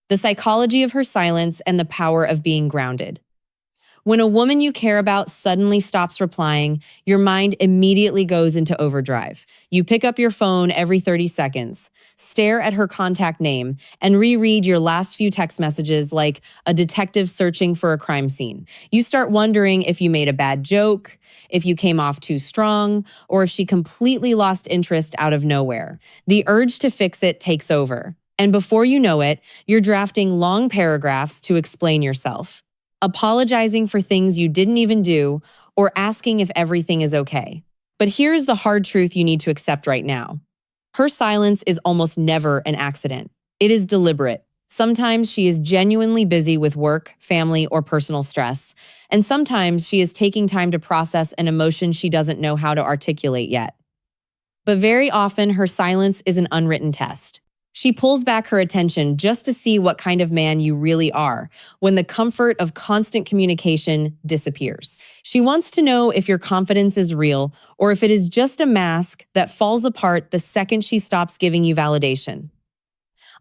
The psychology of her silence and the power of being grounded. When a woman you care about suddenly stops replying, your mind immediately goes into overdrive. You pick up your phone every 30 seconds, stare at her contact name, and reread your last few text messages like a detective searching for a crime scene. You start wondering if you made a bad joke, if you came off too strong, or if she completely lost interest out of nowhere. The urge to fix it takes over. And before you know it, you're drafting long paragraphs to explain yourself, apologizing for things you didn't even do, or asking if everything is okay. But here's the hard truth you need to accept right now. Her silence is almost never an accident. It is deliberate. Sometimes she is genuinely busy with work, family, or personal stress, and sometimes she is taking time to process an emotion she doesn't know how to articulate yet. But very often, her silence is an unwritten test. She pulls back her attention just to see what kind of man you really are when the comfort of constant communication disappears. She wants to know if your confidence is real or if it is just a mask that falls apart the second she stops giving you validation.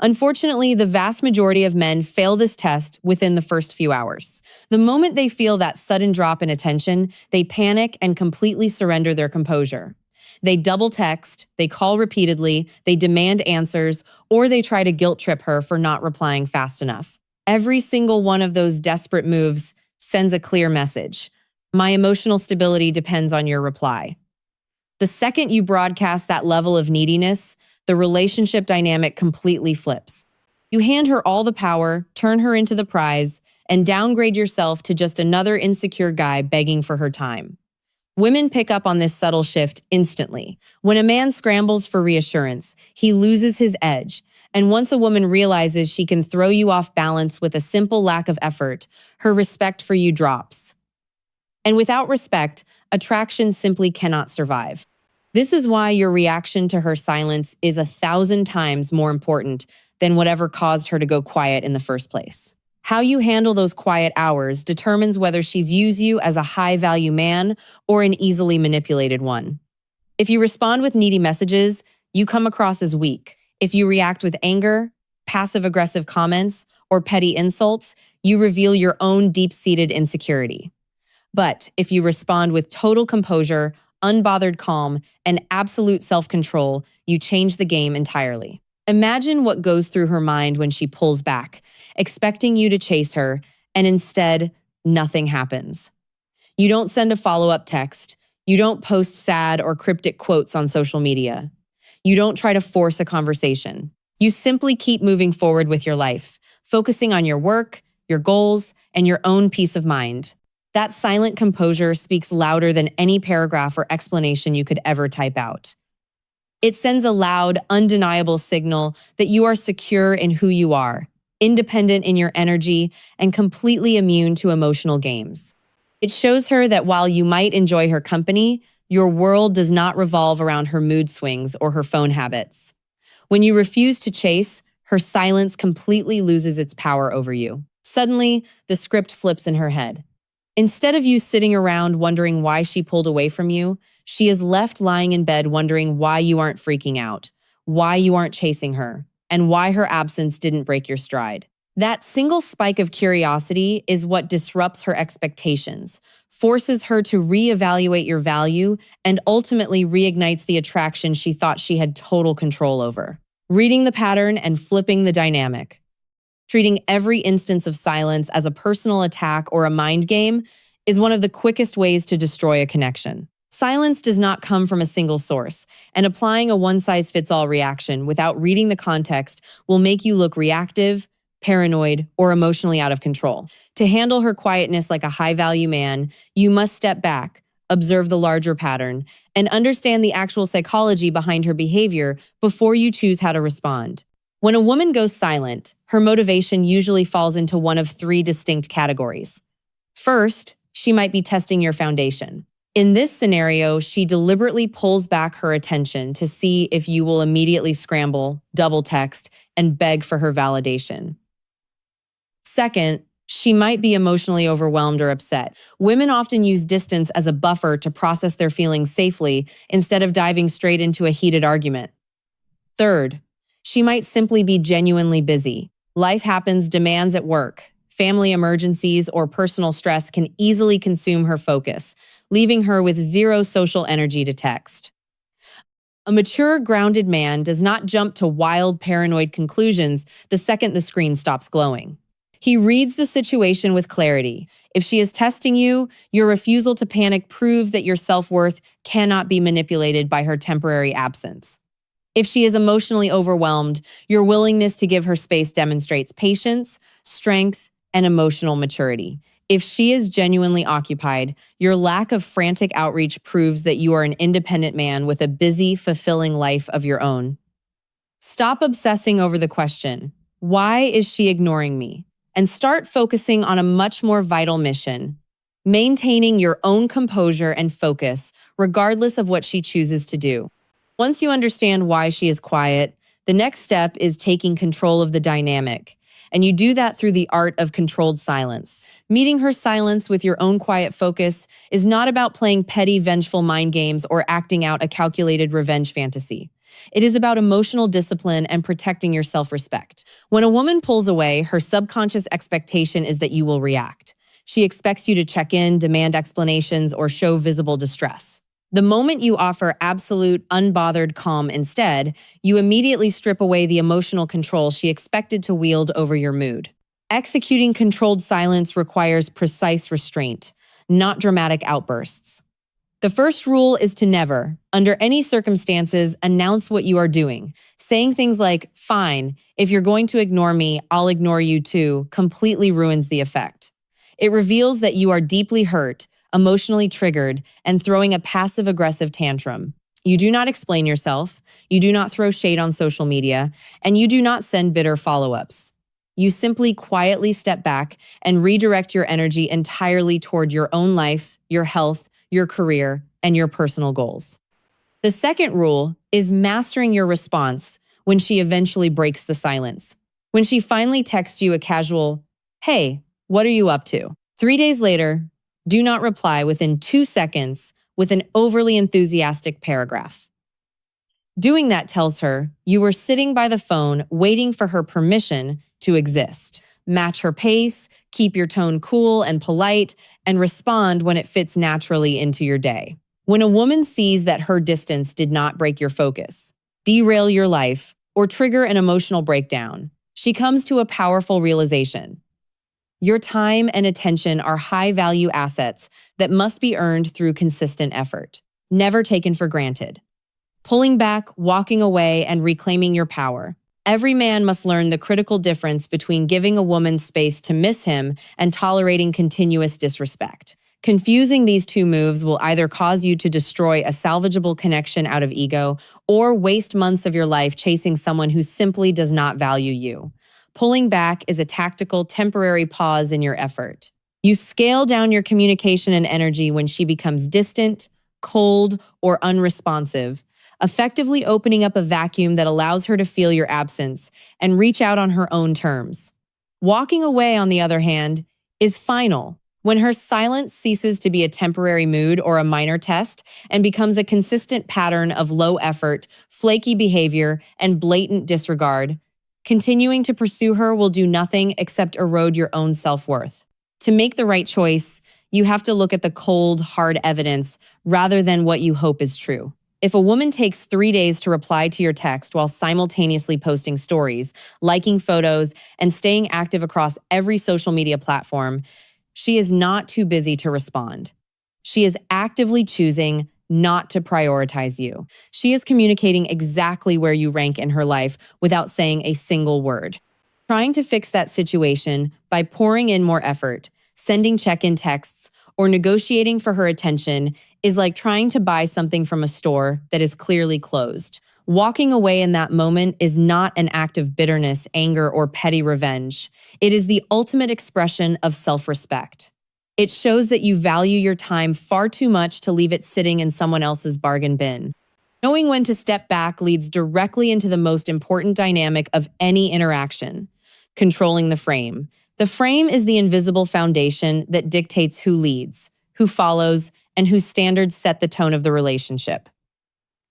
Unfortunately, the vast majority of men fail this test within the first few hours. The moment they feel that sudden drop in attention, they panic and completely surrender their composure. They double text, they call repeatedly, they demand answers, or they try to guilt trip her for not replying fast enough. Every single one of those desperate moves sends a clear message. My emotional stability depends on your reply. The second you broadcast that level of neediness, the relationship dynamic completely flips. You hand her all the power, turn her into the prize, and downgrade yourself to just another insecure guy begging for her time. Women pick up on this subtle shift instantly. When a man scrambles for reassurance, he loses his edge. And once a woman realizes she can throw you off balance with a simple lack of effort, her respect for you drops. And without respect, attraction simply cannot survive. This is why your reaction to her silence is 1,000 times more important than whatever caused her to go quiet in the first place. How you handle those quiet hours determines whether she views you as a high-value man or an easily manipulated one. If you respond with needy messages, you come across as weak. If you react with anger, passive-aggressive comments, or petty insults, you reveal your own deep-seated insecurity. But if you respond with total composure, unbothered calm, and absolute self-control, you change the game entirely. Imagine what goes through her mind when she pulls back, expecting you to chase her, and instead, nothing happens. You don't send a follow-up text. You don't post sad or cryptic quotes on social media. You don't try to force a conversation. You simply keep moving forward with your life, focusing on your work, your goals, and your own peace of mind. That silent composure speaks louder than any paragraph or explanation you could ever type out. It sends a loud, undeniable signal that you are secure in who you are, independent in your energy, and completely immune to emotional games. It shows her that while you might enjoy her company, your world does not revolve around her mood swings or her phone habits. When you refuse to chase, her silence completely loses its power over you. Suddenly, the script flips in her head. Instead of you sitting around wondering why she pulled away from you, she is left lying in bed wondering why you aren't freaking out, why you aren't chasing her, and why her absence didn't break your stride. That single spike of curiosity is what disrupts her expectations, forces her to reevaluate your value, and ultimately reignites the attraction she thought she had total control over. Reading the pattern and flipping the dynamic. Treating every instance of silence as a personal attack or a mind game is one of the quickest ways to destroy a connection. Silence does not come from a single source, and applying a one-size-fits-all reaction without reading the context will make you look reactive, paranoid, or emotionally out of control. To handle her quietness like a high-value man, you must step back, observe the larger pattern, and understand the actual psychology behind her behavior before you choose how to respond. When a woman goes silent, her motivation usually falls into one of three distinct categories. First, she might be testing your foundation. In this scenario, she deliberately pulls back her attention to see if you will immediately scramble, double text, and beg for her validation. Second, she might be emotionally overwhelmed or upset. Women often use distance as a buffer to process their feelings safely instead of diving straight into a heated argument. Third, she might simply be genuinely busy, Life happens, demands at work, family emergencies, or personal stress can easily consume her focus, leaving her with zero social energy to text. A mature, grounded man does not jump to wild, paranoid conclusions the second the screen stops glowing. He reads the situation with clarity. If she is testing you, your refusal to panic proves that your self-worth cannot be manipulated by her temporary absence. If she is emotionally overwhelmed, your willingness to give her space demonstrates patience, strength, and emotional maturity. If she is genuinely occupied, your lack of frantic outreach proves that you are an independent man with a busy, fulfilling life of your own. Stop obsessing over the question, why is she ignoring me? And start focusing on a much more vital mission, maintaining your own composure and focus, regardless of what she chooses to do. Once you understand why she is quiet, the next step is taking control of the dynamic. And you do that through the art of controlled silence. Meeting her silence with your own quiet focus is not about playing petty, vengeful mind games or acting out a calculated revenge fantasy. It is about emotional discipline and protecting your self-respect. When a woman pulls away, her subconscious expectation is that you will react. She expects you to check in, demand explanations, or show visible distress. The moment you offer absolute, unbothered calm instead, you immediately strip away the emotional control she expected to wield over your mood. Executing controlled silence requires precise restraint, not dramatic outbursts. The first rule is to never, under any circumstances, announce what you are doing. Saying things like, "Fine, if you're going to ignore me, I'll ignore you too," completely ruins the effect. It reveals that you are deeply hurt, emotionally triggered, and throwing a passive-aggressive tantrum. You do not explain yourself, you do not throw shade on social media, and you do not send bitter follow-ups. You simply quietly step back and redirect your energy entirely toward your own life, your health, your career, and your personal goals. The second rule is mastering your response when she eventually breaks the silence. When she finally texts you a casual, "Hey, what are you up to?" 3 days later, do not reply within 2 seconds with an overly enthusiastic paragraph. Doing that tells her you were sitting by the phone waiting for her permission to exist. Match her pace, keep your tone cool and polite, and respond when it fits naturally into your day. When a woman sees that her distance did not break your focus, derail your life, or trigger an emotional breakdown, she comes to a powerful realization. Your time and attention are high-value assets that must be earned through consistent effort, never taken for granted. Pulling back, walking away, and reclaiming your power. Every man must learn the critical difference between giving a woman space to miss him and tolerating continuous disrespect. Confusing these two moves will either cause you to destroy a salvageable connection out of ego or waste months of your life chasing someone who simply does not value you. Pulling back is a tactical, temporary pause in your effort. You scale down your communication and energy when she becomes distant, cold, or unresponsive, effectively opening up a vacuum that allows her to feel your absence and reach out on her own terms. Walking away, on the other hand, is final. When her silence ceases to be a temporary mood or a minor test and becomes a consistent pattern of low effort, flaky behavior, and blatant disregard, continuing to pursue her will do nothing except erode your own self-worth. To make the right choice, you have to look at the cold, hard evidence rather than what you hope is true. If a woman takes 3 days to reply to your text while simultaneously posting stories, liking photos, and staying active across every social media platform, she is not too busy to respond. She is actively choosing not to prioritize you. She is communicating exactly where you rank in her life without saying a single word. Trying to fix that situation by pouring in more effort, sending check-in texts, or negotiating for her attention is like trying to buy something from a store that is clearly closed. Walking away in that moment is not an act of bitterness, anger, or petty revenge. It is the ultimate expression of self-respect. It shows that you value your time far too much to leave it sitting in someone else's bargain bin. Knowing when to step back leads directly into the most important dynamic of any interaction: controlling the frame. The frame is the invisible foundation that dictates who leads, who follows, and whose standards set the tone of the relationship.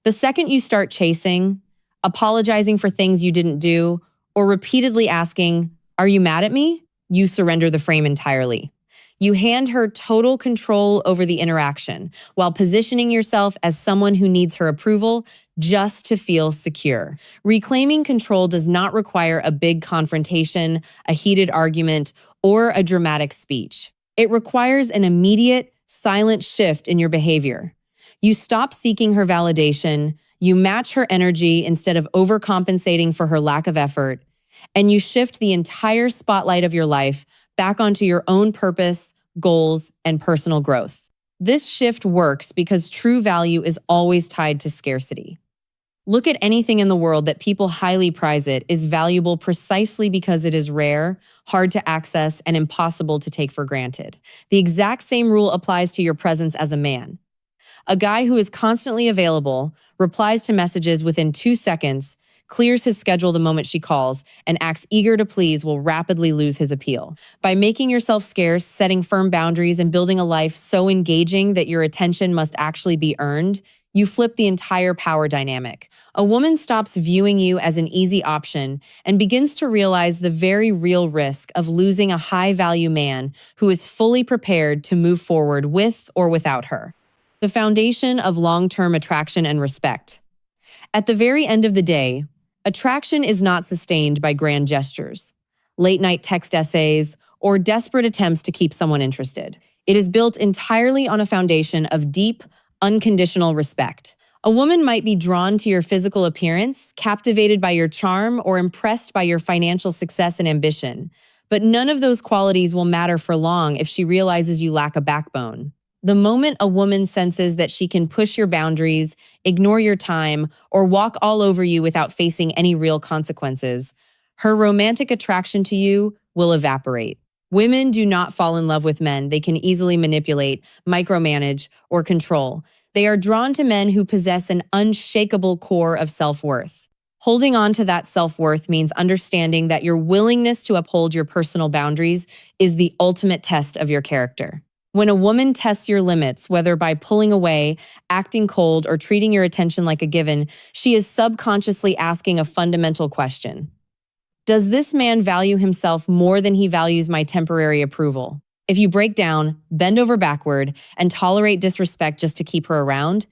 The second you start chasing, apologizing for things you didn't do, or repeatedly asking, Are you mad at me? You surrender the frame entirely. You hand her total control over the interaction while positioning yourself as someone who needs her approval just to feel secure. Reclaiming control does not require a big confrontation, a heated argument, or a dramatic speech. It requires an immediate, silent shift in your behavior. You stop seeking her validation, you match her energy instead of overcompensating for her lack of effort, and you shift the entire spotlight of your life back onto your own purpose, goals, and personal growth. This shift works because true value is always tied to scarcity. Look at anything in the world that people highly prize it is valuable precisely because it is rare, hard to access, and impossible to take for granted. The exact same rule applies to your presence as a man. A guy who is constantly available, replies to messages within 2 seconds, clears his schedule the moment she calls, and acts eager to please will rapidly lose his appeal. By making yourself scarce, setting firm boundaries, and building a life so engaging that your attention must actually be earned, you flip the entire power dynamic. A woman stops viewing you as an easy option and begins to realize the very real risk of losing a high-value man who is fully prepared to move forward with or without her. The foundation of long-term attraction and respect. At the very end of the day, attraction is not sustained by grand gestures, late-night text essays, or desperate attempts to keep someone interested. It is built entirely on a foundation of deep, unconditional respect. A woman might be drawn to your physical appearance, captivated by your charm, or impressed by your financial success and ambition. But none of those qualities will matter for long if she realizes you lack a backbone. The moment a woman senses that she can push your boundaries, ignore your time, or walk all over you without facing any real consequences, her romantic attraction to you will evaporate. Women do not fall in love with men they can easily manipulate, micromanage, or control. They are drawn to men who possess an unshakable core of self-worth. Holding on to that self-worth means understanding that your willingness to uphold your personal boundaries is the ultimate test of your character. When a woman tests your limits, whether by pulling away, acting cold, or treating your attention like a given, she is subconsciously asking a fundamental question. Does this man value himself more than he values my temporary approval? If you break down, bend over backward, and tolerate disrespect just to keep her around,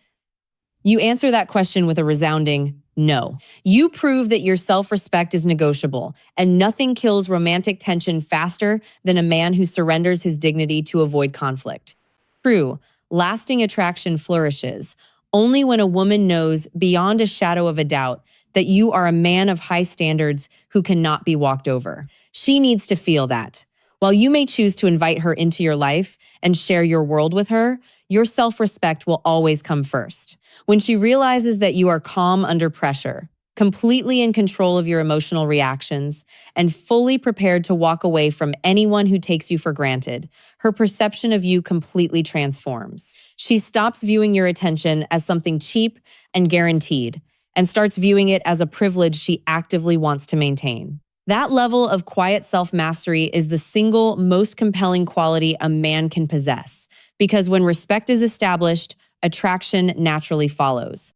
you answer that question with a resounding no. You prove that your self-respect is negotiable, and nothing kills romantic tension faster than a man who surrenders his dignity to avoid conflict. True, lasting attraction flourishes only when a woman knows beyond a shadow of a doubt that you are a man of high standards who cannot be walked over. She needs to feel that. While you may choose to invite her into your life and share your world with her, your self-respect will always come first. When she realizes that you are calm under pressure, completely in control of your emotional reactions, and fully prepared to walk away from anyone who takes you for granted, her perception of you completely transforms. She stops viewing your attention as something cheap and guaranteed, and starts viewing it as a privilege she actively wants to maintain. That level of quiet self-mastery is the single most compelling quality a man can possess, because when respect is established, attraction naturally follows.